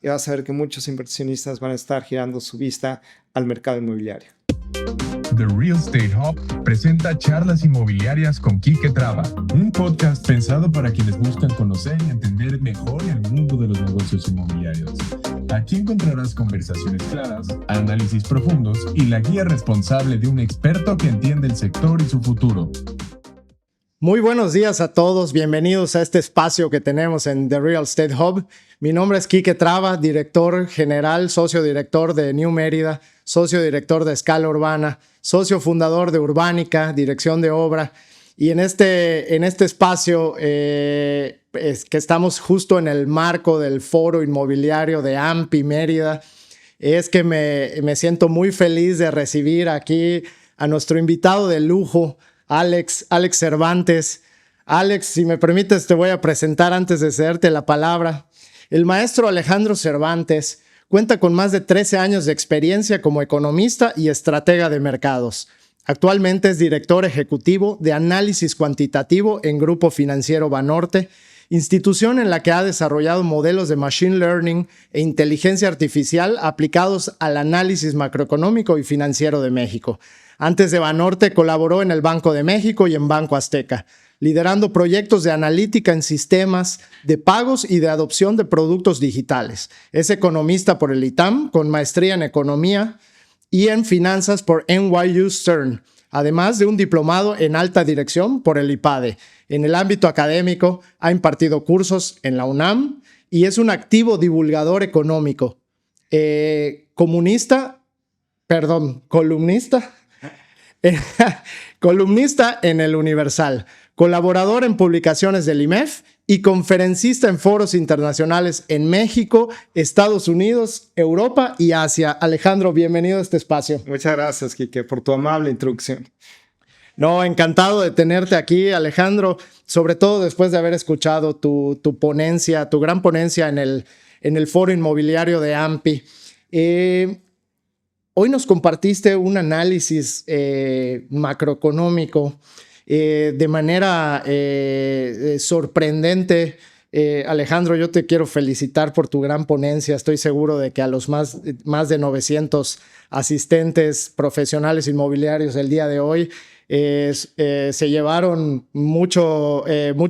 y vas a ver que muchos inversionistas van a estar girando su vista al mercado inmobiliario. The Real Estate Hub presenta Charlas Inmobiliarias con Quique Traba, un podcast pensado para quienes buscan conocer y entender mejor el mundo de los negocios inmobiliarios. Aquí encontrarás conversaciones claras, análisis profundos y la guía responsable de un experto que entiende el sector y su futuro. Muy buenos días a todos, bienvenidos a este espacio que tenemos en The Real Estate Hub. Mi nombre es Quique Traba, director general, socio director de New Mérida, socio director de Escala Urbana, socio fundador de Urbánica, dirección de obra. Y en este espacio es que estamos justo en el marco del foro inmobiliario de AMPI Mérida, es que me siento muy feliz de recibir aquí a nuestro invitado de lujo, Alex Cervantes. Alex, si me permites, te voy a presentar antes de cederte la palabra. El maestro Alejandro Cervantes cuenta con más de 13 años de experiencia como economista y estratega de mercados. Actualmente es director ejecutivo de análisis cuantitativo en Grupo Financiero Banorte, institución en la que ha desarrollado modelos de machine learning e inteligencia artificial aplicados al análisis macroeconómico y financiero de México. Antes de Banorte colaboró en el Banco de México y en Banco Azteca, liderando proyectos de analítica en sistemas de pagos y de adopción de productos digitales. Es economista por el ITAM, con maestría en economía y en finanzas por NYU Stern, además de un diplomado en alta dirección por el IPADE. En el ámbito académico ha impartido cursos en la UNAM y es un activo divulgador económico. Columnista en El Universal, colaborador en publicaciones del IMEF y conferencista en foros internacionales en México, Estados Unidos, Europa y Asia. Alejandro, bienvenido a este espacio. Muchas gracias, Quique, por tu amable introducción. No, encantado de tenerte aquí, Alejandro, sobre todo después de haber escuchado tu ponencia, tu gran ponencia en el foro inmobiliario de AMPI. Hoy nos compartiste un análisis macroeconómico de manera sorprendente. Alejandro, yo te quiero felicitar por tu gran ponencia. Estoy seguro de que a los más de 900 asistentes profesionales inmobiliarios el día de hoy se llevaron mucho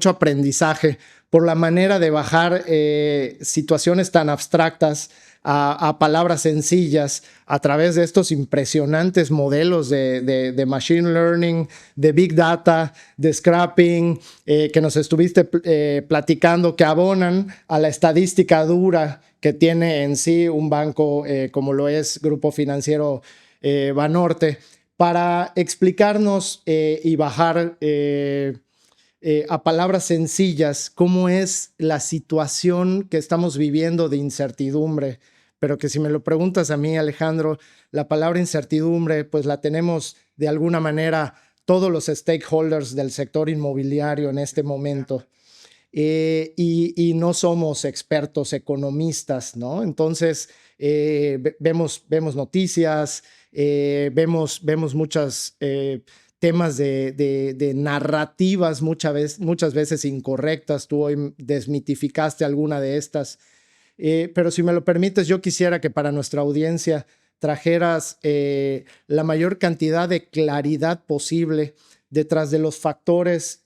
aprendizaje por la manera de bajar situaciones tan abstractas a palabras sencillas a través de estos impresionantes modelos de machine learning, de big data, de scrapping, que nos estuviste platicando, que abonan a la estadística dura que tiene en sí un banco como lo es Grupo Financiero Banorte, para explicarnos y bajar a palabras sencillas cómo es la situación que estamos viviendo de incertidumbre, pero que si me lo preguntas a mí, Alejandro, la palabra incertidumbre pues la tenemos de alguna manera todos los stakeholders del sector inmobiliario en este momento. Y no somos expertos economistas, ¿no? Entonces vemos noticias, vemos muchas temas de narrativas muchas veces incorrectas. Tú hoy desmitificaste alguna de estas. Pero si me lo permites, yo quisiera que para nuestra audiencia trajeras la mayor cantidad de claridad posible detrás de los factores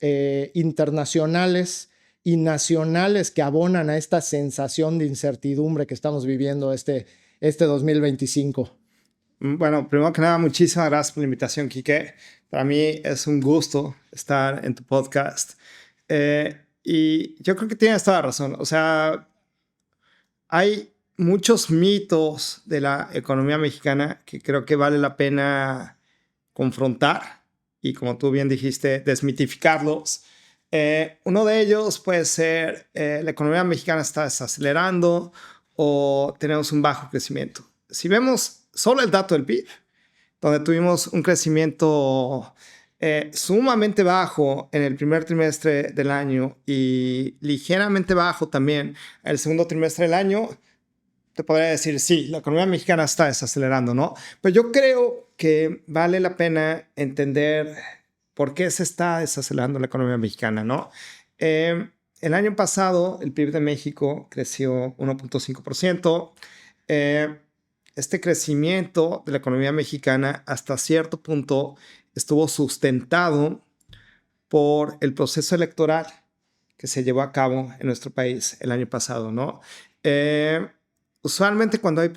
internacionales y nacionales que abonan a esta sensación de incertidumbre que estamos viviendo este 2025. Bueno, primero que nada, muchísimas gracias por la invitación, Quique. Para mí es un gusto estar en tu podcast. Y yo creo que tienes toda la razón. O sea, hay muchos mitos de la economía mexicana que creo que vale la pena confrontar y, como tú bien dijiste, desmitificarlos. Uno de ellos puede ser la economía mexicana está desacelerando o tenemos un bajo crecimiento. Si vemos solo el dato del PIB, donde tuvimos un crecimiento sumamente bajo en el primer trimestre del año y ligeramente bajo también en el segundo trimestre del año, te podría decir, sí, la economía mexicana está desacelerando, ¿no? Pero yo creo que vale la pena entender por qué se está desacelerando la economía mexicana, ¿no? el año pasado el PIB de México creció 1.5%. Este crecimiento de la economía mexicana hasta cierto punto estuvo sustentado por el proceso electoral que se llevó a cabo en nuestro país el año pasado, ¿no? Usualmente cuando hay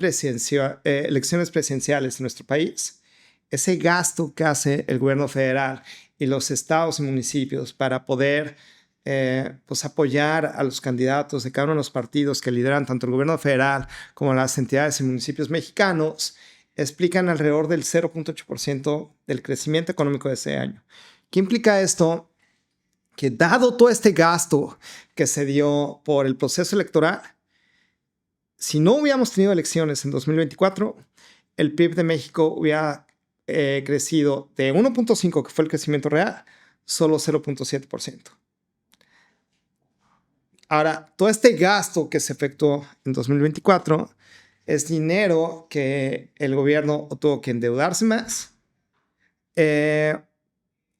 elecciones presidenciales en nuestro país, ese gasto que hace el gobierno federal y los estados y municipios para poder pues apoyar a los candidatos de cada uno de los partidos que lideran tanto el gobierno federal como las entidades y municipios mexicanos, explican alrededor del 0.8% del crecimiento económico de ese año. ¿Qué implica esto? Que dado todo este gasto que se dio por el proceso electoral, si no hubiéramos tenido elecciones en 2024, el PIB de México hubiera crecido de 1.5, que fue el crecimiento real, solo 0.7%. Ahora, todo este gasto que se efectuó en 2024 es dinero que el gobierno tuvo que endeudarse más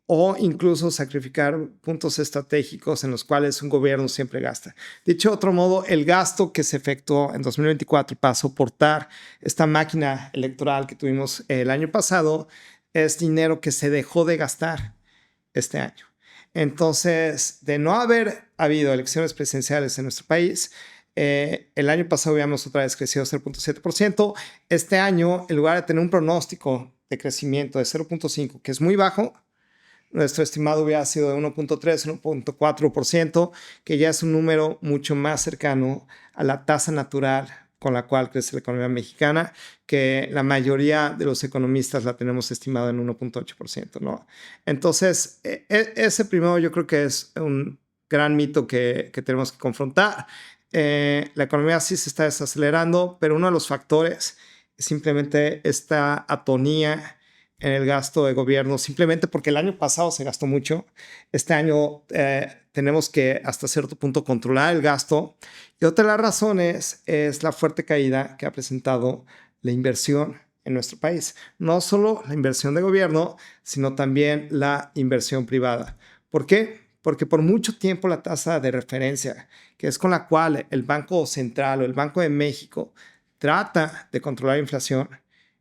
o incluso sacrificar puntos estratégicos en los cuales un gobierno siempre gasta. Dicho de otro modo, el gasto que se efectuó en 2024 para soportar esta máquina electoral que tuvimos el año pasado es dinero que se dejó de gastar este año. Entonces, de no haber habido elecciones presidenciales en nuestro país, el año pasado habíamos otra vez crecido 0.7%. Este año, en lugar de tener un pronóstico de crecimiento de 0.5%, que es muy bajo, nuestro estimado hubiera sido de 1.3, 1.4%, que ya es un número mucho más cercano a la tasa natural con la cual crece la economía mexicana, que la mayoría de los economistas la tenemos estimada en 1.8%, ¿no? Entonces, ese primero yo creo que es un gran mito que tenemos que confrontar. La economía sí se está desacelerando, pero uno de los factores es simplemente esta atonía en el gasto de gobierno, simplemente porque el año pasado se gastó mucho. Este año tenemos que hasta cierto punto controlar el gasto. Y otra de las razones es la fuerte caída que ha presentado la inversión en nuestro país. No solo la inversión de gobierno, sino también la inversión privada. ¿Por qué? Porque por mucho tiempo la tasa de referencia, que es con la cual el Banco Central o el Banco de México trata de controlar la inflación,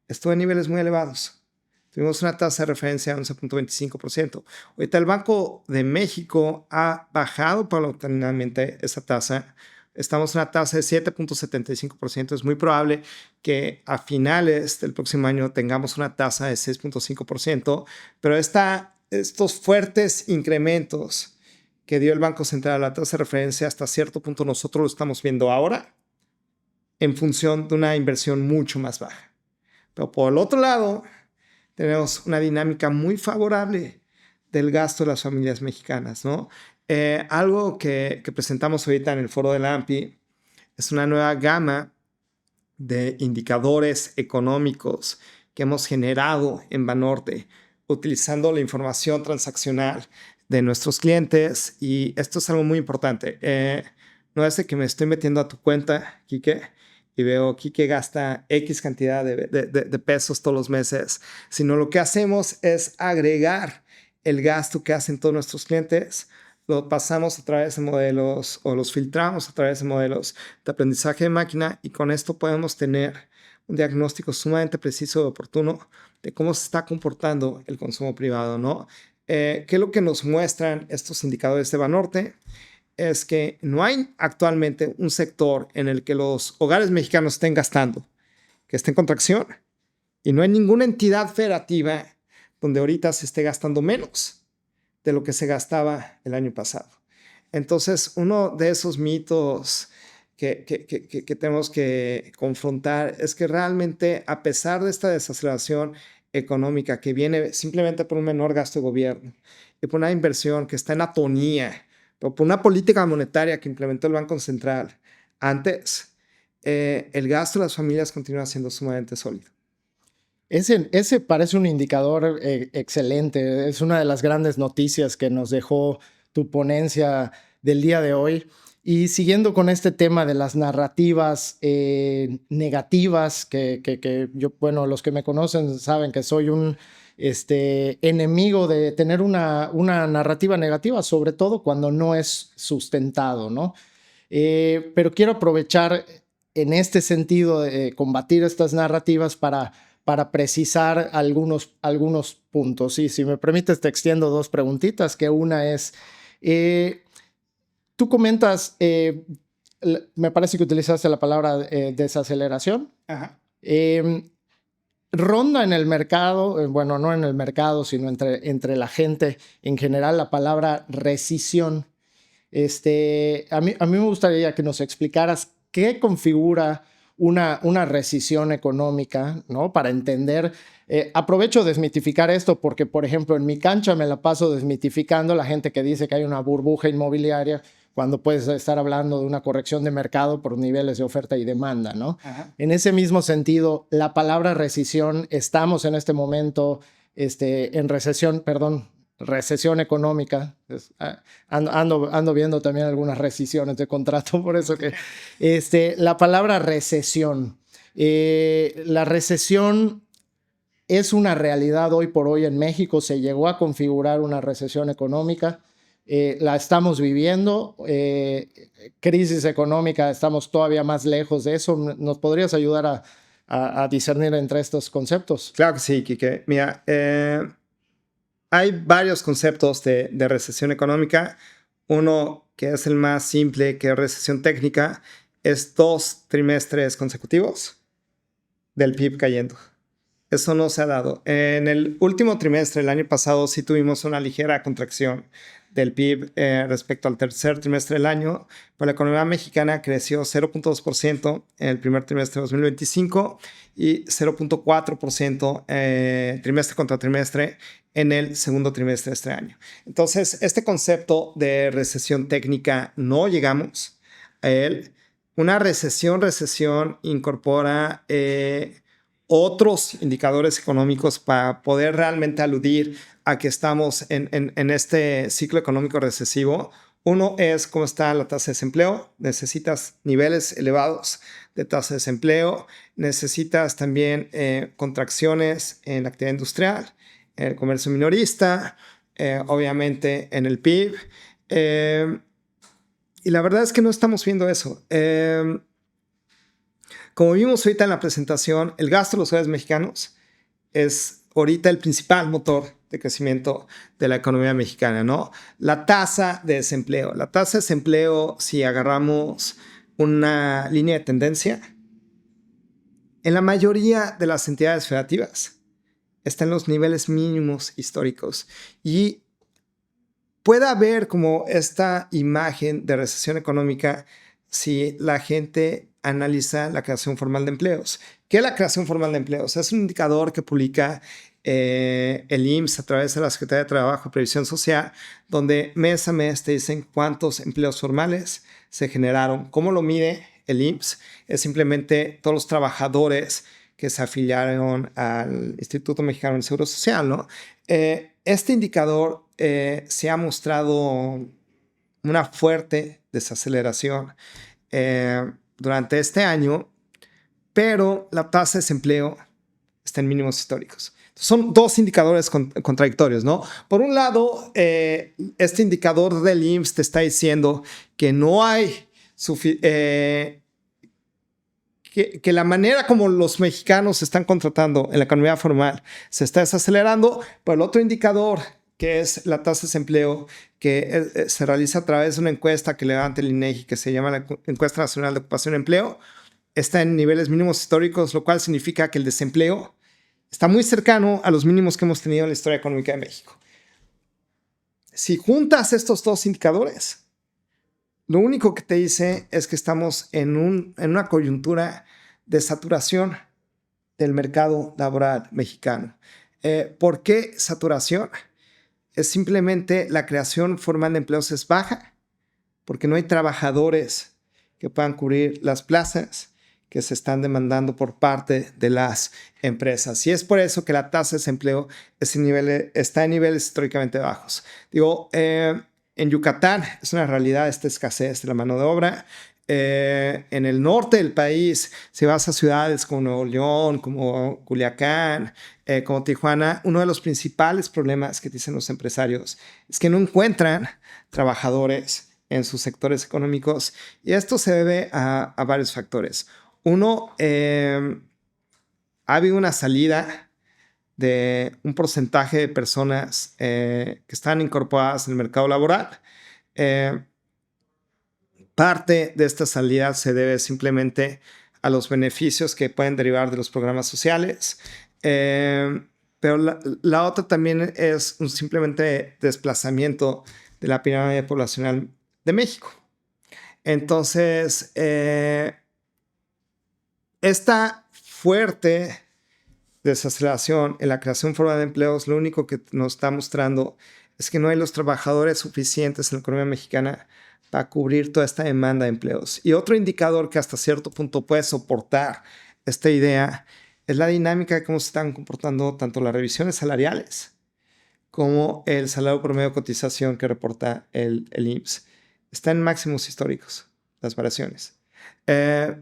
estuvo en niveles muy elevados. Tuvimos una tasa de referencia de 11.25%. Ahorita el Banco de México ha bajado paulatinamente esa tasa. Estamos en una tasa de 7.75%. Es muy probable que a finales del próximo año tengamos una tasa de 6.5%. Pero estos fuertes incrementos que dio el Banco Central a la tasa de referencia hasta cierto punto nosotros lo estamos viendo ahora en función de una inversión mucho más baja. Pero por el otro lado, tenemos una dinámica muy favorable del gasto de las familias mexicanas, ¿no? Algo que presentamos ahorita en el foro de la AMPI es una nueva gama de indicadores económicos que hemos generado en Banorte utilizando la información transaccional de nuestros clientes, y esto es algo muy importante. No es de que me estoy metiendo a tu cuenta, Quique, y veo Quique gasta X cantidad de pesos todos los meses, sino lo que hacemos es agregar el gasto que hacen todos nuestros clientes, lo pasamos a través de modelos o los filtramos a través de modelos de aprendizaje de máquina, y con esto podemos tener un diagnóstico sumamente preciso y oportuno de cómo se está comportando el consumo privado, ¿no? ¿Qué es lo que nos muestran estos indicadores de Banorte? Es que no hay actualmente un sector en el que los hogares mexicanos estén gastando, que esté en contracción, y no hay ninguna entidad federativa donde ahorita se esté gastando menos de lo que se gastaba el año pasado. Entonces, uno de esos mitos que tenemos que confrontar es que realmente, a pesar de esta desaceleración económica que viene simplemente por un menor gasto de gobierno y por una inversión que está en atonía, pero por una política monetaria que implementó el Banco Central antes, el gasto de las familias continúa siendo sumamente sólido. Ese parece un indicador excelente. Es una de las grandes noticias que nos dejó tu ponencia del día de hoy. Y siguiendo con este tema de las narrativas negativas, que yo, bueno, los que me conocen saben que soy un enemigo de tener una narrativa negativa, sobre todo cuando no es sustentado, ¿no? Pero quiero aprovechar en este sentido de combatir estas narrativas para precisar algunos puntos. Y si me permites, te extiendo 2 preguntitas, que una es, tú comentas, me parece que utilizaste la palabra desaceleración. Ajá. Ronda en el mercado, bueno, no en el mercado, sino entre la gente en general, la palabra recesión. A mí me gustaría que nos explicaras qué configura una recesión económica, ¿no? Para entender, aprovecho de desmitificar esto porque, por ejemplo, en mi cancha me la paso desmitificando la gente que dice que hay una burbuja inmobiliaria cuando puedes estar hablando de una corrección de mercado por niveles de oferta y demanda, ¿no? Ajá. En ese mismo sentido, la palabra recesión, estamos en este momento en recesión económica. Ando viendo también algunas rescisiones de contrato, por eso que la palabra recesión. La recesión es una realidad hoy por hoy en México. Se llegó a configurar una recesión económica. La estamos viviendo. Crisis económica, estamos todavía más lejos de eso. ¿Nos podrías ayudar a discernir entre estos conceptos? Claro que sí, Quique. Mira, hay varios conceptos de recesión económica. Uno que es el más simple, que es recesión técnica, es 2 trimestres consecutivos del PIB cayendo. Eso no se ha dado. En el último trimestre, el año pasado, sí tuvimos una ligera contracción del PIB respecto al tercer trimestre del año, pero la economía mexicana creció 0.2% en el primer trimestre de 2025 y 0.4% trimestre contra trimestre en el segundo trimestre de este año. Entonces, este concepto de recesión técnica no llegamos a él. Una recesión incorpora otros indicadores económicos para poder realmente aludir a que estamos en este ciclo económico recesivo. Uno es cómo está la tasa de desempleo. Necesitas niveles elevados de tasa de desempleo. Necesitas también contracciones en la actividad industrial, en el comercio minorista, obviamente en el PIB. Y la verdad es que no estamos viendo eso. Como vimos ahorita en la presentación, el gasto de los hogares mexicanos es ahorita el principal motor de crecimiento de la economía mexicana, ¿no? La tasa de desempleo. La tasa de desempleo, si agarramos una línea de tendencia, en la mayoría de las entidades federativas está en los niveles mínimos históricos. Y puede haber como esta imagen de recesión económica si la gente analiza la creación formal de empleos. ¿Qué es la creación formal de empleos? Es un indicador que publica el IMSS a través de la Secretaría de Trabajo y Previsión Social, donde mes a mes te dicen cuántos empleos formales se generaron. ¿Cómo lo mide el IMSS? Es simplemente todos los trabajadores que se afiliaron al Instituto Mexicano del Seguro Social, ¿no? Este indicador se ha mostrado una fuerte desaceleración durante este año, pero la tasa de desempleo está en mínimos históricos. Son 2 indicadores contradictorios, ¿no? Por un lado, este indicador del IMSS te está diciendo que no hay que la manera como los mexicanos se están contratando en la economía formal se está desacelerando, pero el otro indicador, que es la tasa de desempleo, que se realiza a través de una encuesta que levanta el INEGI, que se llama la Encuesta Nacional de Ocupación y Empleo, está en niveles mínimos históricos, lo cual significa que el desempleo está muy cercano a los mínimos que hemos tenido en la historia económica de México. Si juntas estos 2 indicadores, lo único que te dice es que estamos en una coyuntura de saturación del mercado laboral mexicano. ¿Por qué saturación? Es simplemente la creación formal de empleos es baja, porque no hay trabajadores que puedan cubrir las plazas que se están demandando por parte de las empresas. Y es por eso que la tasa de desempleo está en niveles históricamente bajos. Digo, en Yucatán es una realidad esta escasez de la mano de obra. En el norte del país, si vas a ciudades como Nuevo León, como Culiacán, como Tijuana, uno de los principales problemas que dicen los empresarios es que no encuentran trabajadores en sus sectores económicos, y esto se debe a varios factores. Uno, ha habido una salida de un porcentaje de personas que están incorporadas en el mercado laboral. Parte de esta salida se debe simplemente a los beneficios que pueden derivar de los programas sociales, pero la otra también es un simplemente desplazamiento de la pirámide poblacional de México. Entonces, esta fuerte desaceleración en la creación formal de empleos, lo único que nos está mostrando es que no hay los trabajadores suficientes en la economía mexicana para cubrir toda esta demanda de empleos. Y otro indicador que hasta cierto punto puede soportar esta idea es la dinámica de cómo se están comportando tanto las revisiones salariales como el salario promedio de cotización que reporta el IMSS. Están en máximos históricos las variaciones.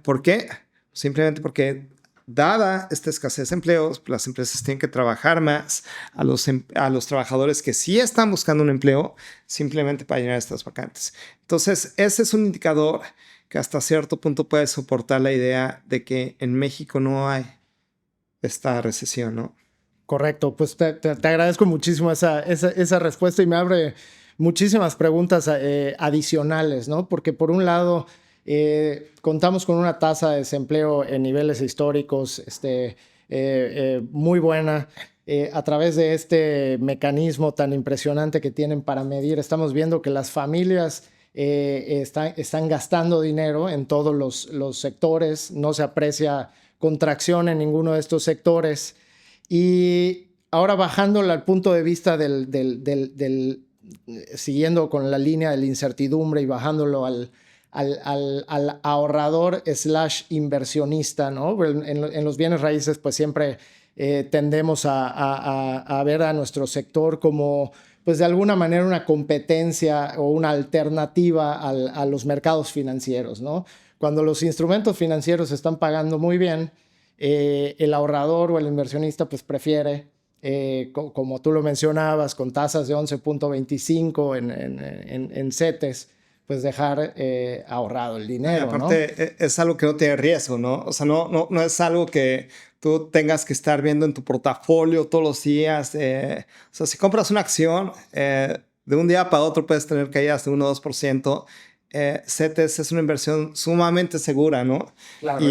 ¿Por qué? Simplemente porque, dada esta escasez de empleos, las empresas tienen que trabajar más a los trabajadores que sí están buscando un empleo simplemente para llenar estas vacantes. Entonces, ese es un indicador que hasta cierto punto puede soportar la idea de que en México no hay esta recesión, ¿no? Correcto, pues te agradezco muchísimo esa respuesta, y me abre muchísimas preguntas adicionales, ¿no? Porque por un lado, contamos con una tasa de desempleo en niveles históricos muy buena. A través de este mecanismo tan impresionante que tienen para medir, estamos viendo que las familias están gastando dinero en todos los sectores, no se aprecia contracción en ninguno de estos sectores. Y ahora, bajándolo al punto de vista siguiendo con la línea de la incertidumbre y bajándolo al ahorrador / inversionista, ¿no? En los bienes raíces, pues siempre tendemos a ver a nuestro sector como, pues de alguna manera, una competencia o una alternativa a los mercados financieros, ¿no? Cuando los instrumentos financieros están pagando muy bien, el ahorrador o el inversionista pues prefiere, como tú lo mencionabas, con tasas de 11.25 en CETES, pues dejar ahorrado el dinero, aparte, ¿no? Es algo que no tiene riesgo, ¿no? O sea, no es algo que tú tengas que estar viendo en tu portafolio todos los días. O sea, si compras una acción, de un día para otro puedes tener caídas de 1 o 2%. CETES es una inversión sumamente segura, ¿no? Claro,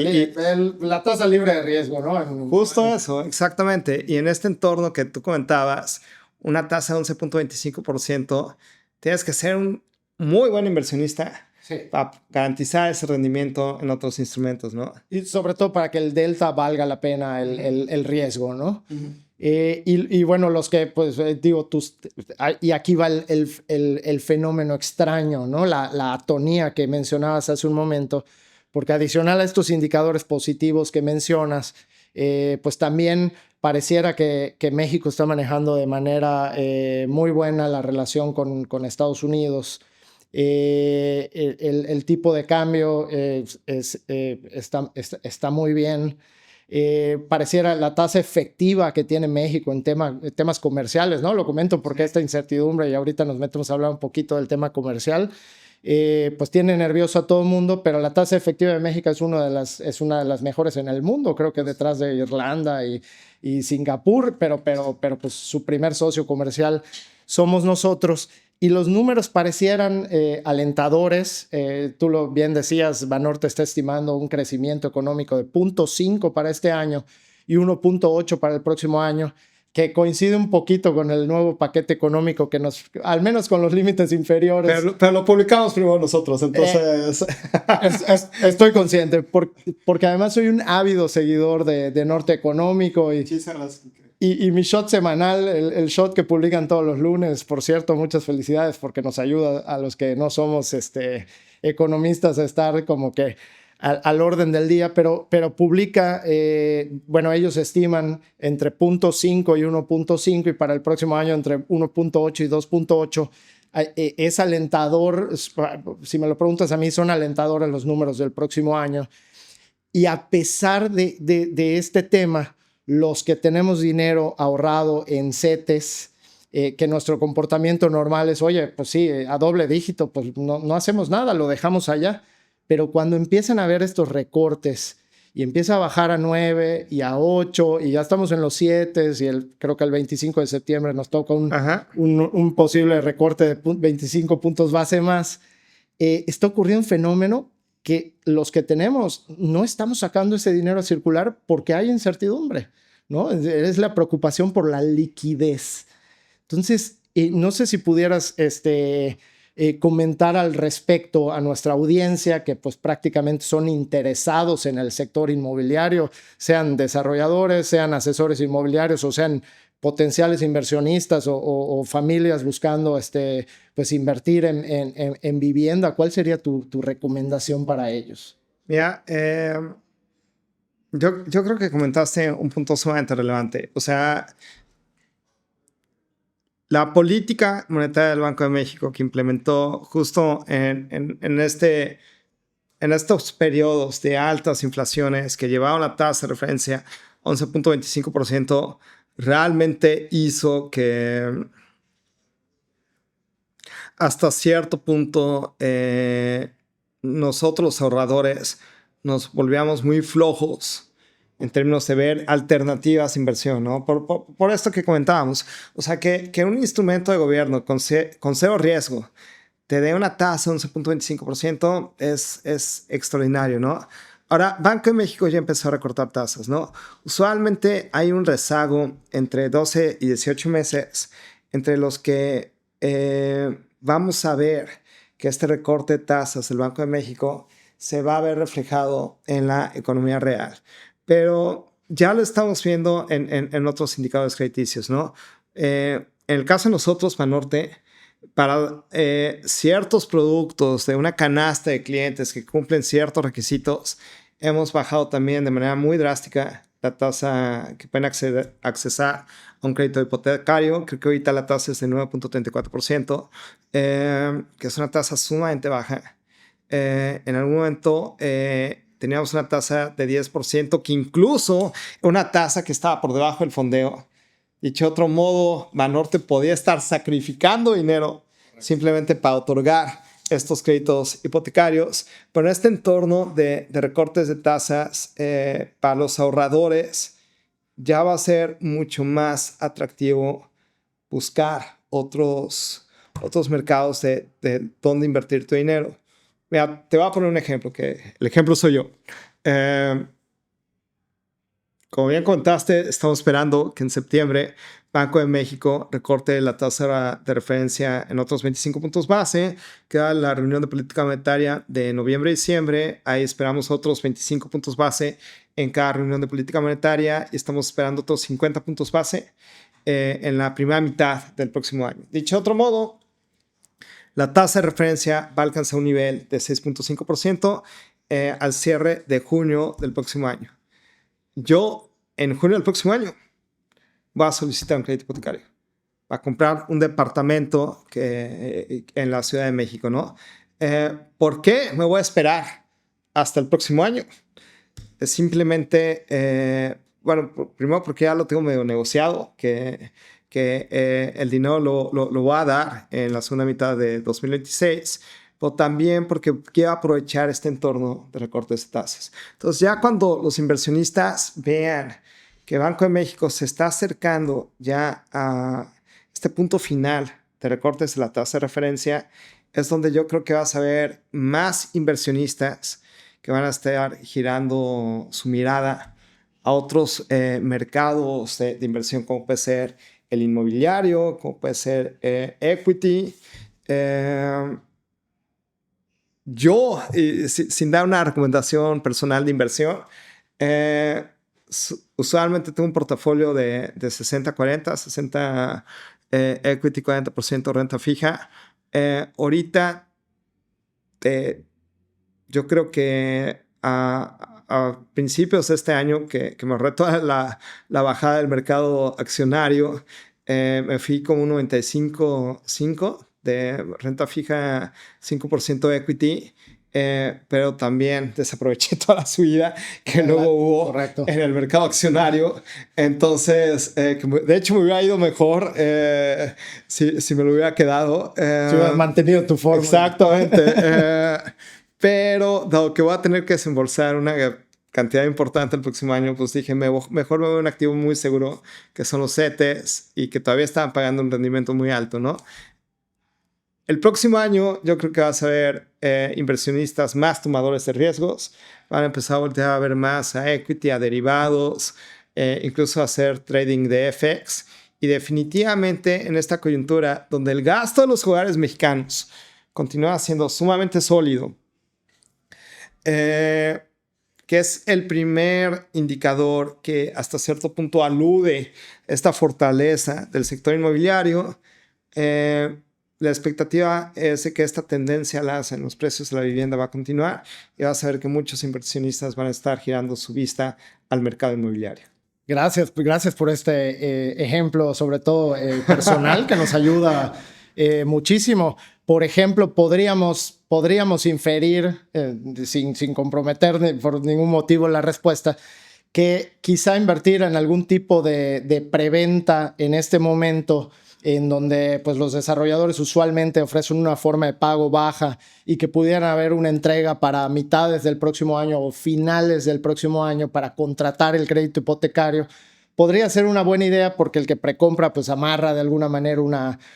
la tasa libre de riesgo, ¿no? Justo eso, exactamente. Y en este entorno que tú comentabas, una tasa de 11.25%, tienes que ser un muy buen inversionista, sí, para garantizar ese rendimiento en otros instrumentos, ¿no? Y sobre todo para que el delta valga la pena el riesgo, ¿no? Uh-huh. Y bueno, los que, pues, digo, y aquí va el fenómeno extraño, ¿no? La atonía que mencionabas hace un momento, porque adicional a estos indicadores positivos que mencionas, pues también pareciera que México está manejando de manera muy buena la relación con Estados Unidos. El tipo de cambio está muy bien. Pareciera la tasa efectiva que tiene México en temas comerciales, ¿no? Lo comento porque esta incertidumbre, y ahorita nos metemos a hablar un poquito del tema comercial, pues tiene nervioso a todo el mundo, pero la tasa efectiva de México es una de las mejores en el mundo, creo que detrás de Irlanda y Singapur, pero pues su primer socio comercial somos nosotros. Y los números parecieran alentadores. Tú lo bien decías, Banorte está estimando un crecimiento económico de 0.5 para este año y 1.8 para el próximo año, que coincide un poquito con el nuevo paquete económico que al menos con los límites inferiores. Pero lo publicamos primero nosotros, entonces... Estoy consciente, porque además soy un ávido seguidor de Norte Económico y mi shot semanal, el shot que publican todos los lunes, por cierto, muchas felicidades porque nos ayuda a los que no somos economistas a estar como que al orden del día, pero publica, bueno, ellos estiman entre 0.5 y 1.5 y para el próximo año entre 1.8 y 2.8, es alentador. Si me lo preguntas a mí, son alentadores los números del próximo año. Y a pesar de este tema, los que tenemos dinero ahorrado en CETES, que nuestro comportamiento normal es, oye, pues sí, a doble dígito, pues no hacemos nada, lo dejamos allá. Pero cuando empiezan a haber estos recortes y empieza a bajar a 9 y a 8 y ya estamos en los 7 y creo que el 25 de septiembre nos toca un posible recorte de 25 puntos base más, está ocurriendo un fenómeno que los que tenemos no estamos sacando ese dinero a circular porque hay incertidumbre, ¿no? Es la preocupación por la liquidez. Entonces, no sé si pudieras comentar al respecto a nuestra audiencia, que pues prácticamente son interesados en el sector inmobiliario, sean desarrolladores, sean asesores inmobiliarios o sean potenciales inversionistas o familias buscando pues invertir en vivienda. ¿Cuál sería tu recomendación para ellos? Mira, yo creo que comentaste un punto sumamente relevante. O sea, la política monetaria del Banco de México que implementó justo en estos periodos de altas inflaciones que llevaron la tasa de referencia a 11.25%, realmente hizo que hasta cierto punto nosotros ahorradores nos volvíamos muy flojos en términos de ver alternativas de inversión, ¿no? Por esto que comentábamos. O sea, que un instrumento de gobierno con cero riesgo te dé una tasa de 11.25% es extraordinario, ¿no? Ahora, Banco de México ya empezó a recortar tasas, ¿no? Usualmente hay un rezago entre 12 y 18 meses entre los que vamos a ver que este recorte de tasas del Banco de México se va a ver reflejado en la economía real. Pero ya lo estamos viendo en otros indicadores crediticios, ¿no? En el caso de nosotros, Banorte, para ciertos productos de una canasta de clientes que cumplen ciertos requisitos, hemos bajado también de manera muy drástica la tasa que pueden accesar a un crédito hipotecario. Creo que ahorita la tasa es de 9.34%, que es una tasa sumamente baja. En algún momento teníamos una tasa de 10%, que incluso una tasa que estaba por debajo del fondeo. Dicho de otro modo, Banorte podía estar sacrificando dinero simplemente para otorgar estos créditos hipotecarios. Pero en este entorno de recortes de tasas para los ahorradores, ya va a ser mucho más atractivo buscar otros mercados de dónde invertir tu dinero. Mira, te voy a poner un ejemplo, que el ejemplo soy yo. Como bien contaste, estamos esperando que en septiembre Banco de México recorte la tasa de referencia en otros 25 puntos base. Queda la reunión de política monetaria de noviembre y diciembre. Ahí esperamos otros 25 puntos base en cada reunión de política monetaria y estamos esperando otros 50 puntos base en la primera mitad del próximo año. Dicho de otro modo, la tasa de referencia va a alcanzar un nivel de 6.5% al cierre de junio del próximo año. Yo, en junio del próximo año, voy a solicitar un crédito hipotecario para comprar un departamento en la Ciudad de México, ¿no? ¿Por qué me voy a esperar hasta el próximo año? Es simplemente, bueno, primero porque ya lo tengo medio negociado, que el dinero lo voy a dar en la segunda mitad de 2026, pero también porque quiero aprovechar este entorno de recortes de tasas. Entonces, ya cuando los inversionistas vean que Banco de México se está acercando ya a este punto final de recortes de la tasa de referencia, es donde yo creo que vas a ver más inversionistas que van a estar girando su mirada a otros mercados de inversión, como puede ser el inmobiliario, como puede ser equity. Yo, sin dar una recomendación personal de inversión, usualmente tengo un portafolio de 60-40, 60 equity, 40% renta fija. Ahorita, yo creo que a principios de este año, que me ahorré toda la bajada del mercado accionario, me fui como un 95.5 de renta fija, 5% equity, pero también desaproveché toda la subida que luego hubo correcto. en el mercado accionario. Entonces, de hecho me hubiera ido mejor si me lo hubiera quedado. Si hubieras mantenido tu forma. Exactamente. Pero dado que voy a tener que desembolsar una cantidad importante el próximo año, pues dije, mejor me voy a un activo muy seguro, que son los CETES, y que todavía estaban pagando un rendimiento muy alto, ¿no? El próximo año yo creo que vas a ver inversionistas más tomadores de riesgos, van a empezar a voltear a ver más a equity, a derivados, incluso a hacer trading de FX, y definitivamente en esta coyuntura donde el gasto de los hogares mexicanos continúa siendo sumamente sólido, que es el primer indicador que hasta cierto punto alude esta fortaleza del sector inmobiliario, la expectativa es de que esta tendencia al alza en los precios de la vivienda va a continuar, y vas a ver que muchos inversionistas van a estar girando su vista al mercado inmobiliario. Gracias por este ejemplo, sobre todo personal, que nos ayuda muchísimo. Por ejemplo, podríamos inferir, sin comprometer por ningún motivo la respuesta, que quizá invertir en algún tipo de preventa en este momento, en donde pues, los desarrolladores usualmente ofrecen una forma de pago baja y que pudieran haber una entrega para mitades del próximo año o finales del próximo año para contratar el crédito hipotecario, podría ser una buena idea, porque el que precompra pues amarra de alguna manera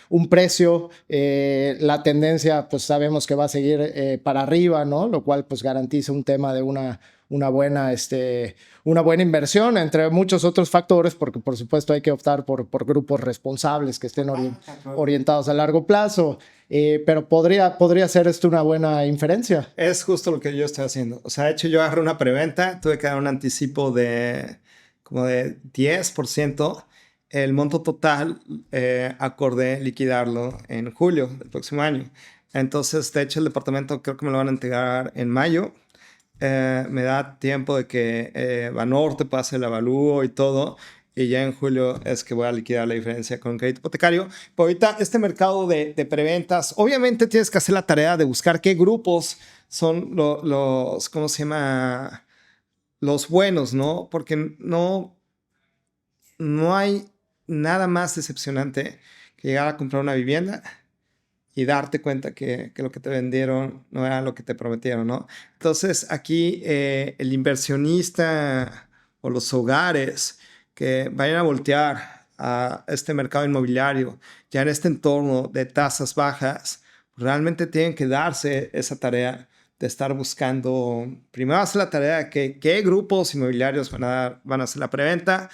un precio. La tendencia pues sabemos que va a seguir para arriba, ¿no? Lo cual pues garantiza un tema de una buena inversión, entre muchos otros factores, porque por supuesto hay que optar por grupos responsables que estén orientados a largo plazo, pero podría ser esto una buena inferencia. Es justo lo que yo estoy haciendo. O sea, de hecho yo agarré una preventa, tuve que dar un anticipo de como de 10%. El monto total acordé liquidarlo en julio del próximo año. Entonces, de hecho, el departamento creo que me lo van a entregar en mayo. Me da tiempo de que Banorte pase el avalúo y todo, y ya en julio es que voy a liquidar la diferencia con crédito hipotecario. Pero ahorita este mercado de preventas, obviamente tienes que hacer la tarea de buscar qué grupos son los ¿cómo se llama? Los buenos, ¿no? Porque no hay nada más decepcionante que llegar a comprar una vivienda y darte cuenta que lo que te vendieron no era lo que te prometieron, ¿no? Entonces, aquí el inversionista o los hogares que vayan a voltear a este mercado inmobiliario, ya en este entorno de tasas bajas, realmente tienen que darse esa tarea de estar buscando, primero hacer la tarea de qué grupos inmobiliarios van a hacer la preventa,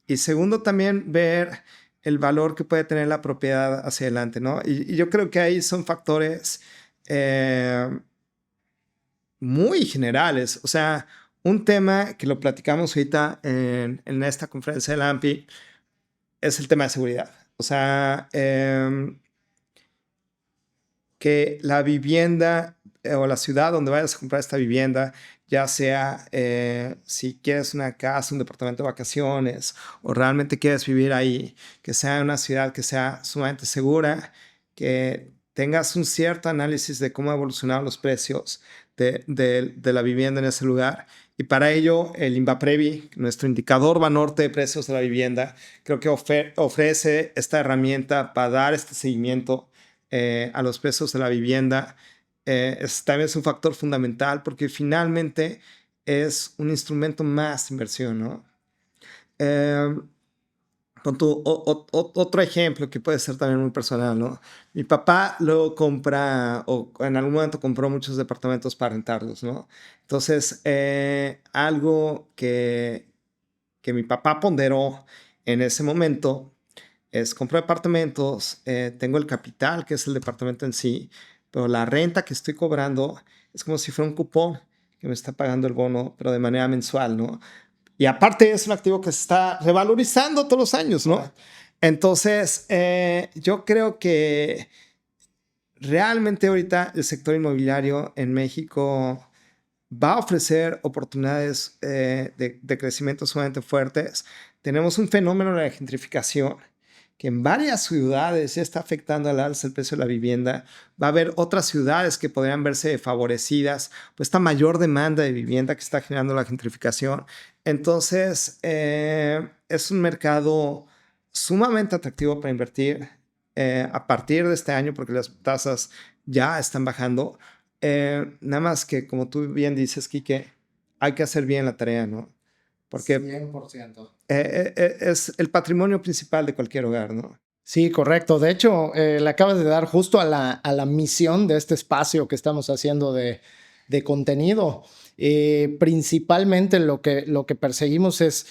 y segundo también ver el valor que puede tener la propiedad hacia adelante, ¿no? Y yo creo que ahí son factores muy generales. O sea, un tema que lo platicamos ahorita en esta conferencia del AMPI es el tema de seguridad. O sea, que la vivienda o la ciudad donde vayas a comprar esta vivienda, ya sea si quieres una casa, un departamento de vacaciones, o realmente quieres vivir ahí, que sea una ciudad que sea sumamente segura, que tengas un cierto análisis de cómo han evolucionado los precios de la vivienda en ese lugar. Y para ello, el INVAPREVI, nuestro indicador Banorte de precios de la vivienda, creo que ofrece esta herramienta para dar este seguimiento a los precios de la vivienda. También es un factor fundamental, porque finalmente es un instrumento más de inversión, ¿no? Otro ejemplo que puede ser también muy personal, ¿no? Mi papá luego compra, o en algún momento compró muchos departamentos para rentarlos, ¿no? Entonces, algo que mi papá ponderó en ese momento es: compro departamentos, tengo el capital, que es el departamento en sí, pero la renta que estoy cobrando es como si fuera un cupón que me está pagando el bono, pero de manera mensual, ¿no? Y aparte es un activo que se está revalorizando todos los años, ¿no? Entonces, yo creo que realmente ahorita el sector inmobiliario en México va a ofrecer oportunidades de crecimiento sumamente fuertes. Tenemos un fenómeno de la gentrificación que en varias ciudades ya está afectando al alza el precio de la vivienda. Va a haber otras ciudades que podrían verse favorecidas por esta mayor demanda de vivienda que está generando la gentrificación. Entonces, es un mercado sumamente atractivo para invertir a partir de este año porque las tasas ya están bajando. Nada más que, como tú bien dices, Quique, hay que hacer bien la tarea, ¿no? Porque 100%. Es el patrimonio principal de cualquier hogar, ¿no? Sí, correcto. De hecho, le acabas de dar justo a la misión de este espacio que estamos haciendo de contenido. Principalmente lo que perseguimos es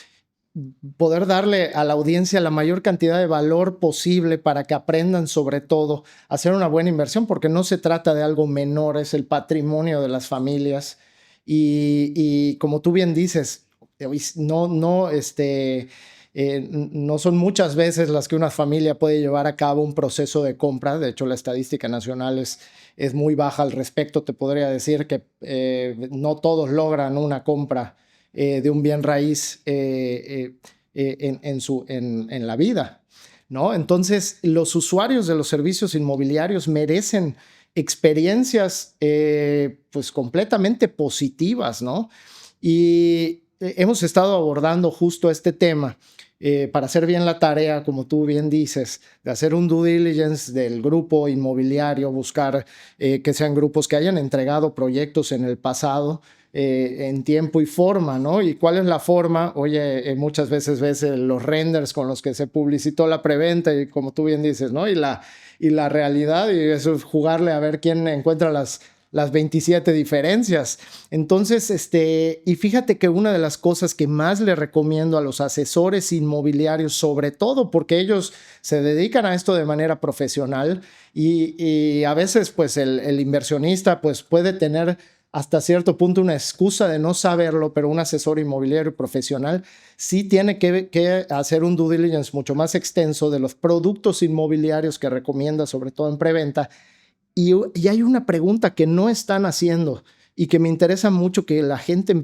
poder darle a la audiencia la mayor cantidad de valor posible para que aprendan sobre todo a hacer una buena inversión, porque no se trata de algo menor, es el patrimonio de las familias. Y como tú bien dices, no son muchas veces las que una familia puede llevar a cabo un proceso de compra. De hecho, la estadística nacional es muy baja al respecto. Te podría decir que no todos logran una compra de un bien raíz en la vida, ¿no? Entonces, los usuarios de los servicios inmobiliarios merecen experiencias pues completamente positivas, ¿no? Y hemos estado abordando justo este tema para hacer bien la tarea, como tú bien dices, de hacer un due diligence del grupo inmobiliario, buscar que sean grupos que hayan entregado proyectos en el pasado en tiempo y forma, ¿no? ¿Y cuál es la forma? Oye, muchas veces ves los renders con los que se publicitó la preventa y como tú bien dices, ¿no? Y la realidad, y eso es jugarle a ver quién encuentra las 27 diferencias. Entonces, y fíjate que una de las cosas que más le recomiendo a los asesores inmobiliarios, sobre todo porque ellos se dedican a esto de manera profesional y a veces pues el inversionista pues puede tener hasta cierto punto una excusa de no saberlo, pero un asesor inmobiliario profesional sí tiene que hacer un due diligence mucho más extenso de los productos inmobiliarios que recomienda, sobre todo en preventa. Y hay una pregunta que no están haciendo y que me interesa mucho que la gente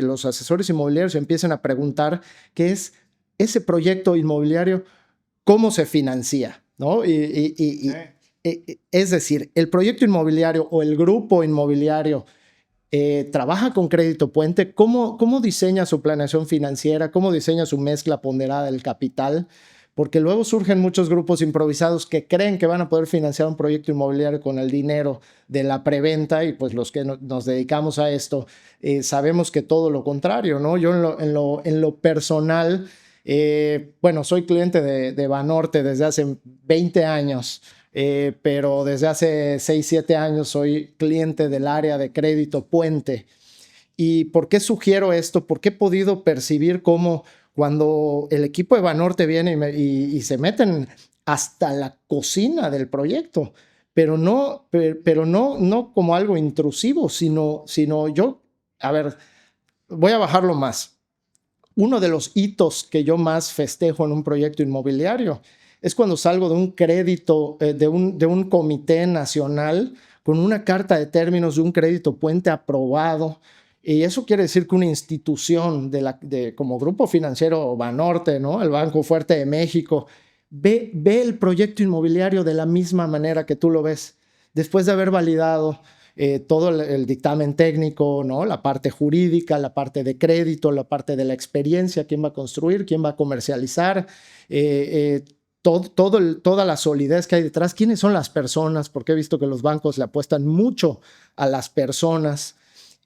los asesores inmobiliarios empiecen a preguntar, que es ese proyecto inmobiliario, ¿cómo se financia? ¿No? Es decir, el proyecto inmobiliario o el grupo inmobiliario trabaja con crédito puente, ¿cómo diseña su planeación financiera? ¿Cómo diseña su mezcla ponderada del capital? Porque luego surgen muchos grupos improvisados que creen que van a poder financiar un proyecto inmobiliario con el dinero de la preventa y pues los que nos dedicamos a esto sabemos que todo lo contrario, ¿no? Yo en lo personal, bueno, soy cliente de Banorte desde hace 20 años. Pero desde hace 6, 7 años soy cliente del área de crédito puente. ¿Y por qué sugiero esto? Porque he podido percibir cómo cuando el equipo de Banorte viene y se meten hasta la cocina del proyecto, pero no como algo intrusivo, sino yo, a ver, voy a bajarlo más. Uno de los hitos que yo más festejo en un proyecto inmobiliario es cuando salgo de un crédito, de un comité nacional con una carta de términos de un crédito puente aprobado. Y eso quiere decir que una institución como Grupo Financiero Banorte, ¿no? El Banco Fuerte de México, ve el proyecto inmobiliario de la misma manera que tú lo ves, después de haber validado todo el dictamen técnico, ¿no? La parte jurídica, la parte de crédito, la parte de la experiencia, quién va a construir, quién va a comercializar, toda la solidez que hay detrás, quiénes son las personas, porque he visto que los bancos le apuestan mucho a las personas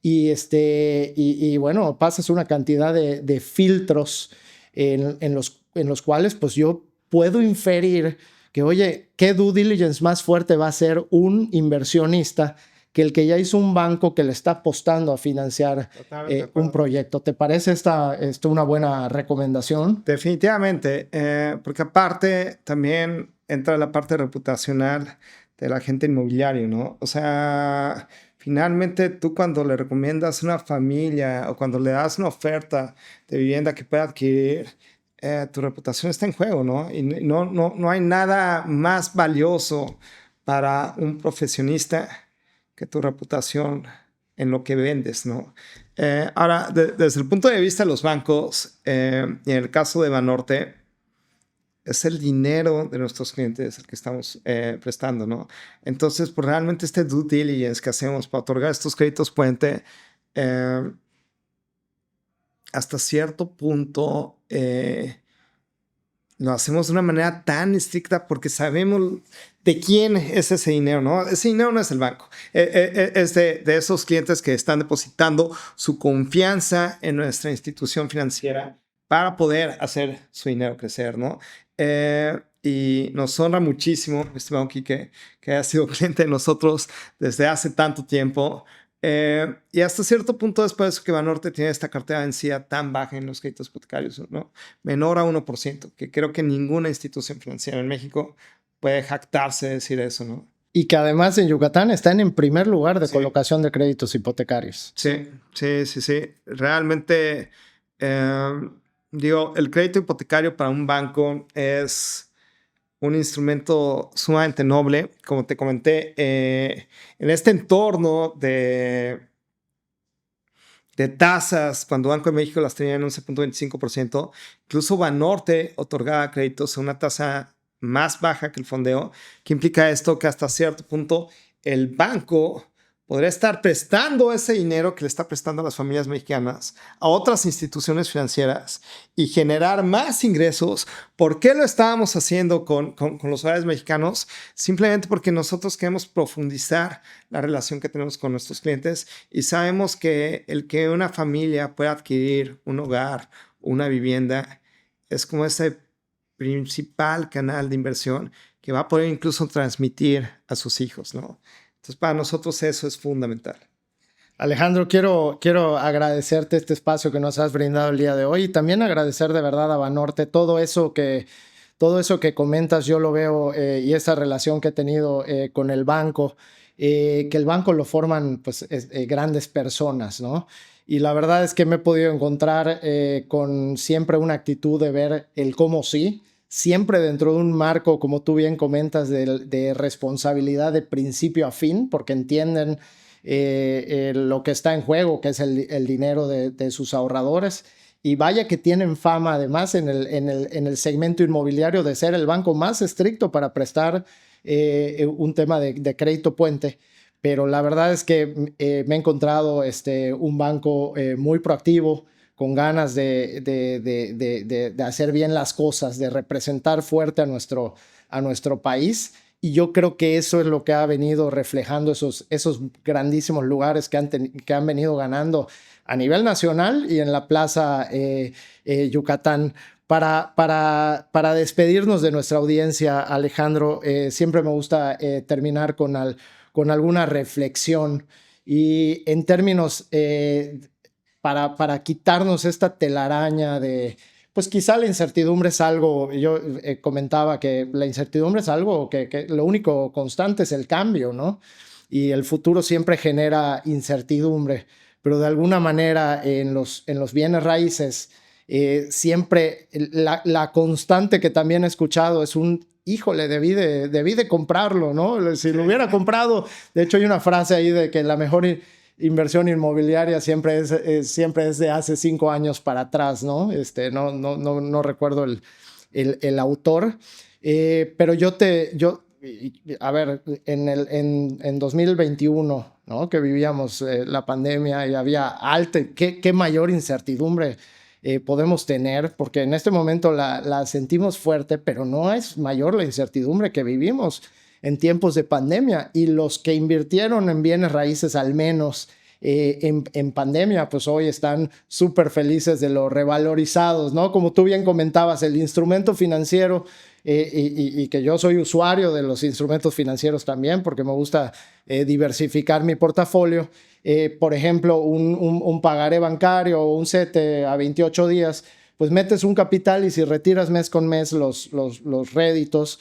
y bueno, pasas una cantidad de filtros en los cuales pues yo puedo inferir que, oye, ¿qué due diligence más fuerte va a ser un inversionista que el que ya hizo un banco que le está apostando a financiar un proyecto? ¿Te parece esta una buena recomendación? Definitivamente, porque aparte también entra la parte reputacional del agente inmobiliario, ¿no? O sea, finalmente tú cuando le recomiendas a una familia o cuando le das una oferta de vivienda que pueda adquirir, tu reputación está en juego, ¿no? Y no hay nada más valioso para un profesionista que tu reputación en lo que vendes, ¿no? Ahora, desde el punto de vista de los bancos, y en el caso de Banorte, es el dinero de nuestros clientes el que estamos prestando, ¿no? Entonces, pues realmente este due diligence que hacemos para otorgar estos créditos puente, hasta cierto punto lo hacemos de una manera tan estricta porque sabemos de quién es ese dinero, ¿no? Ese dinero no es del banco, es de esos clientes que están depositando su confianza en nuestra institución financiera para poder hacer su dinero crecer, ¿no? Y nos honra muchísimo, mi estimado Quique, que haya sido cliente de nosotros desde hace tanto tiempo. Y hasta cierto punto es por eso que Banorte tiene esta cartera de vencida tan baja en los créditos hipotecarios, ¿no? Menor a 1%, que creo que ninguna institución financiera en México puede jactarse de decir eso, ¿no? Y que además en Yucatán están en primer lugar de colocación de créditos hipotecarios. Sí. Realmente, digo, el crédito hipotecario para un banco es un instrumento sumamente noble. Como te comenté, en este entorno de tasas, cuando Banco de México las tenía en 11.25%, incluso Banorte otorgaba créditos a una tasa más baja que el fondeo. ¿Qué implica esto? Que hasta cierto punto el banco podría estar prestando ese dinero que le está prestando a las familias mexicanas a otras instituciones financieras y generar más ingresos. ¿Por qué lo estábamos haciendo con los hogares mexicanos? Simplemente porque nosotros queremos profundizar la relación que tenemos con nuestros clientes y sabemos que el que una familia pueda adquirir un hogar, una vivienda, es como ese principal canal de inversión que va a poder incluso transmitir a sus hijos, ¿no? Entonces, para nosotros eso es fundamental. Alejandro, quiero agradecerte este espacio que nos has brindado el día de hoy y también agradecer de verdad a Banorte todo eso que comentas. Yo lo veo y esa relación que he tenido con el banco, que el banco lo forman pues, grandes personas, ¿no? Y la verdad es que me he podido encontrar con siempre una actitud de ver el cómo sí, siempre dentro de un marco, como tú bien comentas, de responsabilidad de principio a fin, porque entienden lo que está en juego, que es el dinero de sus ahorradores. Y vaya que tienen fama, además, en el segmento inmobiliario de ser el banco más estricto para prestar un tema de crédito puente. Pero la verdad es que me he encontrado un banco muy proactivo, con ganas de hacer bien las cosas, de representar fuerte a nuestro país. Y yo creo que eso es lo que ha venido reflejando esos grandísimos lugares que han venido ganando a nivel nacional y en la Plaza Yucatán. Para despedirnos de nuestra audiencia, Alejandro, siempre me gusta terminar con alguna reflexión. Y en términos... Para quitarnos esta telaraña de, pues quizá la incertidumbre es algo, yo comentaba que la incertidumbre es algo que lo único constante es el cambio, ¿no? Y el futuro siempre genera incertidumbre, pero de alguna manera en los bienes raíces, siempre la constante que también he escuchado es híjole, debí de comprarlo, ¿no? Si lo hubiera comprado, de hecho hay una frase ahí de que la mejor inversión inmobiliaria siempre es de hace 5 años para atrás, ¿no? No recuerdo el autor, pero a ver, en 2021, ¿no? Que vivíamos la pandemia y había ¿qué mayor incertidumbre podemos tener? Porque en este momento la sentimos fuerte, pero no es mayor la incertidumbre que vivimos en tiempos de pandemia, y los que invirtieron en bienes raíces al menos en pandemia, pues hoy están súper felices de lo revalorizados, ¿no? Como tú bien comentabas, el instrumento financiero, y que yo soy usuario de los instrumentos financieros también, porque me gusta diversificar mi portafolio. Por ejemplo, un pagaré bancario o un CETE a 28 días, pues metes un capital y si retiras mes con mes los réditos,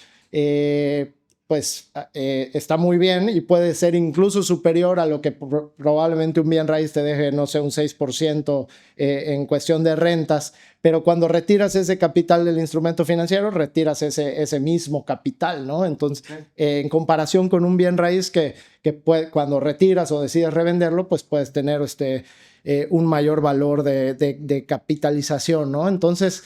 pues está muy bien y puede ser incluso superior a lo que probablemente un bien raíz te deje, no sé, un 6% en cuestión de rentas. Pero cuando retiras ese capital del instrumento financiero, retiras ese mismo capital, ¿no? Entonces, en comparación con un bien raíz que cuando retiras o decides revenderlo, pues puedes tener un mayor valor de capitalización, ¿no? Entonces,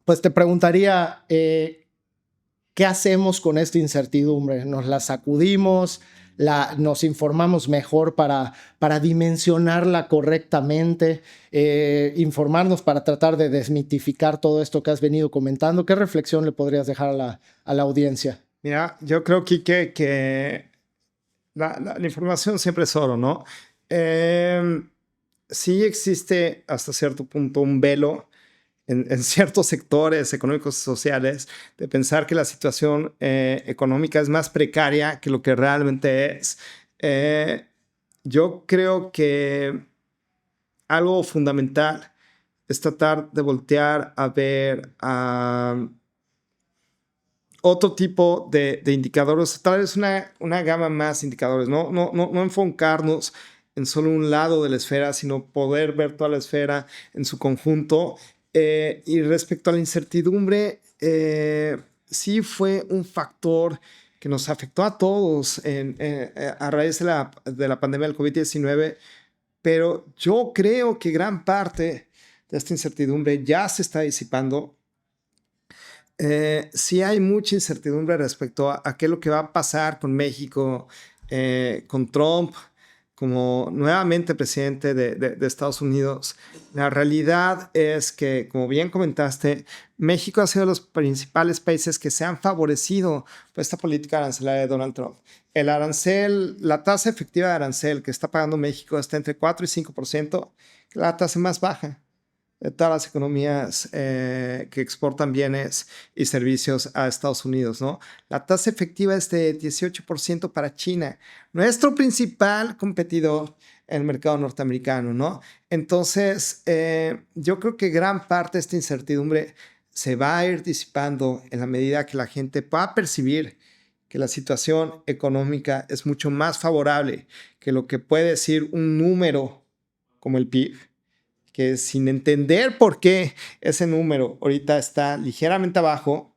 pues te preguntaría, ¿qué hacemos con esta incertidumbre? ¿Nos la sacudimos? ¿Nos informamos mejor para dimensionarla correctamente? ¿Informarnos para tratar de desmitificar todo esto que has venido comentando? ¿Qué reflexión le podrías dejar a la audiencia? Mira, yo creo, Quique, que la información siempre es oro, ¿no? Sí existe hasta cierto punto un velo en ciertos sectores económicos y sociales de pensar que la situación económica es más precaria que lo que realmente es. Yo creo que algo fundamental es tratar de voltear a ver otro tipo de indicadores, tal vez una gama más de indicadores, no enfocarnos en solo un lado de la esfera, sino poder ver toda la esfera en su conjunto. Y respecto a la incertidumbre, sí fue un factor que nos afectó a todos a raíz de la pandemia del COVID-19, pero yo creo que gran parte de esta incertidumbre ya se está disipando. Sí hay mucha incertidumbre respecto a qué es lo que va a pasar con México, con Trump como nuevamente presidente de Estados Unidos. La realidad es que, como bien comentaste, México ha sido de los principales países que se han favorecido por esta política arancelaria de Donald Trump. El arancel, la tasa efectiva de arancel que está pagando México está entre 4 y 5%, que es la tasa más baja de todas las economías que exportan bienes y servicios a Estados Unidos, ¿no? La tasa efectiva es de 18% para China, nuestro principal competidor en el mercado norteamericano, ¿no? Entonces, yo creo que gran parte de esta incertidumbre se va a ir disipando en la medida que la gente pueda percibir que la situación económica es mucho más favorable que lo que puede decir un número como el PIB, que sin entender por qué ese número ahorita está ligeramente abajo,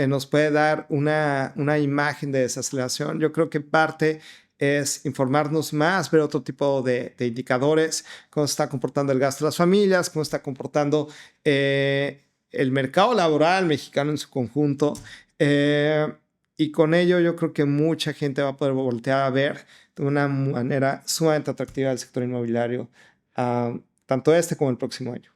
nos puede dar una imagen de desaceleración. Yo creo que parte es informarnos más, ver otro tipo de indicadores, cómo se está comportando el gasto de las familias, cómo está comportando el mercado laboral mexicano en su conjunto. Y con ello yo creo que mucha gente va a poder voltear a ver de una manera sumamente atractiva el sector inmobiliario, tanto este como el próximo año.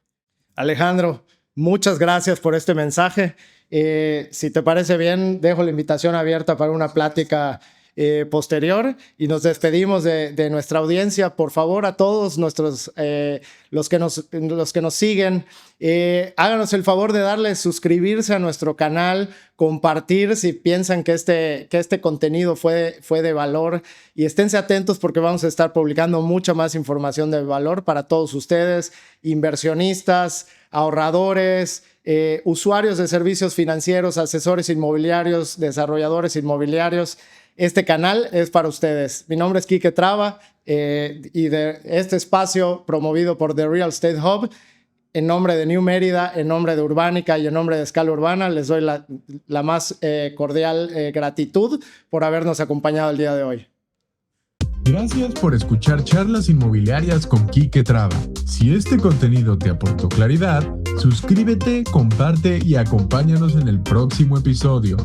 Alejandro, muchas gracias por este mensaje. Si te parece bien, dejo la invitación abierta para una plática posterior y nos despedimos de nuestra audiencia. Por favor, a todos los que nos siguen, háganos el favor de darle suscribirse a nuestro canal, compartir si piensan que este contenido fue de valor, y esténse atentos porque vamos a estar publicando mucha más información de valor para todos ustedes, inversionistas, ahorradores, usuarios de servicios financieros, asesores inmobiliarios, desarrolladores inmobiliarios. Este canal es para ustedes. Mi nombre es Quique Traba y de este espacio promovido por The Real Estate Hub, en nombre de New Mérida, en nombre de Urbánica y en nombre de Escala Urbana, les doy la más cordial gratitud por habernos acompañado el día de hoy. Gracias por escuchar Charlas Inmobiliarias con Quique Traba. Si este contenido te aportó claridad, suscríbete, comparte y acompáñanos en el próximo episodio.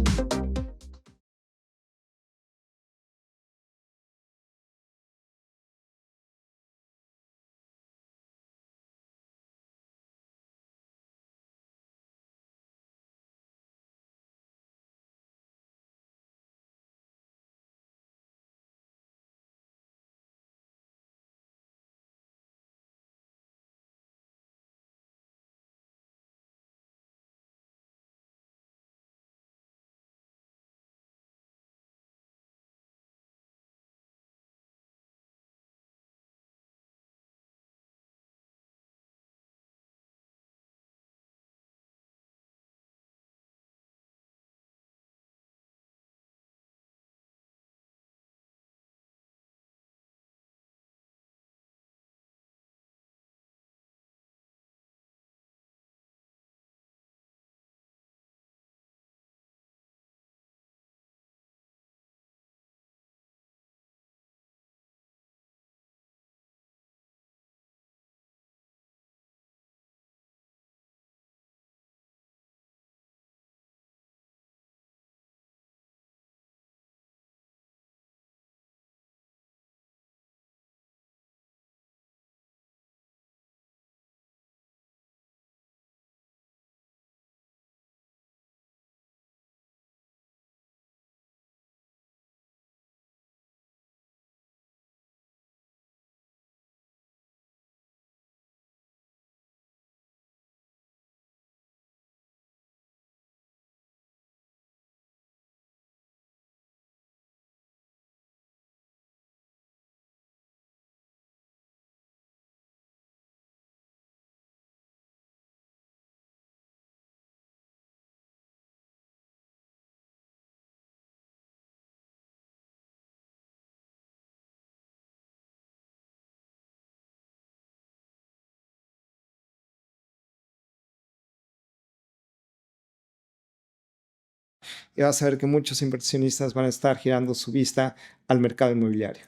y vas a ver que muchos inversionistas van a estar girando su vista al mercado inmobiliario.